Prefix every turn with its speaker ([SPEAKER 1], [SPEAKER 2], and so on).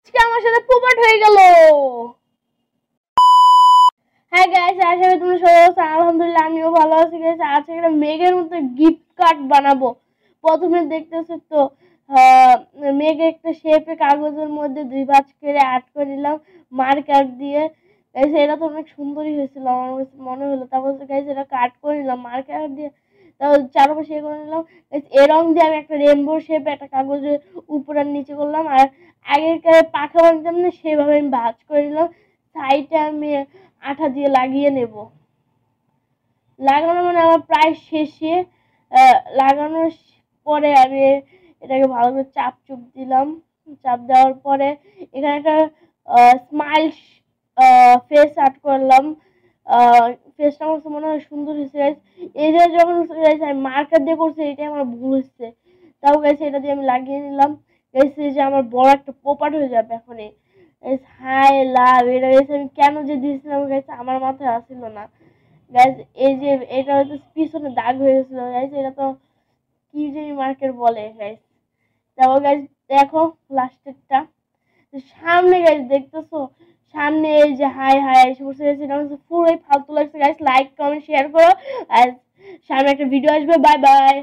[SPEAKER 1] আজকে আমার সাথে পোপাট হয়ে গেল। হ্যাঁ গাইস, আশা করি তোমরা সবাই আছো। আলহামদুলিল্লাহ আমিও ভালো আছি গাইস। আজকে একটা মেঘের মতো গিফট কার্ড বানাবো। প্রথমে দেখতেছো তো মেঘের একটা শেপে কাগজের মধ্যে দুই ভাঁজ করে আর্ট করে নিলাম মার্কার দিয়ে। গাইস এটা তো অনেক সুন্দরই হয়েছিল আমার কাছে মনে হলো। তারপর গাইস এটা কাট করে নিলাম মার্কার দিয়ে, তারপর চারপাশে করে নিলাম। এ রং দিয়ে আমি একটা রেনবো শেপ একটা কাগজের উপর আর নিচে করলাম। আর আগেকার পাখা বানাতাম না, সেভাবে আমি ভাঁজ করে নিলাম। সাইডে আমি আঠা দিয়ে লাগিয়ে নেব। লাগানো মানে আমার প্রায় শেষে। লাগানোর পরে আমি এটাকে ভালো করে চাপ চুপ দিলাম। চাপ দেওয়ার পরে এখানে একটা স্মাইল ফেস আর্ট করলাম। ফেসটা আমার কাছে মনে হয় সুন্দর হয়েছে গাইস। এই যে যখন গাইস আমি মার্কার দিয়ে করছি এটাই আমার ভুল হচ্ছে। তাও গাইস এটা দিয়ে আমি লাগিয়ে নিলাম। গাইস এই যে আমার বড় একটা পোপাট হয়ে যাবে এখনই। হাই লাভ এটা গাইস আমি কেন যে দিয়েছিলাম গাইস আমার মাথায় আসছিল না গাইস। এই যে এটা হয়তো পিছনে দাগ হয়ে গেছিল গাইস, এটা তো কি জানি মার্কের বলে গাইস। তারপর গাইস দেখো লাস্টেরটা সামনে গাইস দেখতেছো, সামনে এই যে হাই হাই এসে বসে গেছে। এটা হচ্ছে পুরোই ফালতু লাগছে গাইস। লাইক কমেন্ট শেয়ার করো আর সামনে একটা ভিডিও আসবে। Bye bye.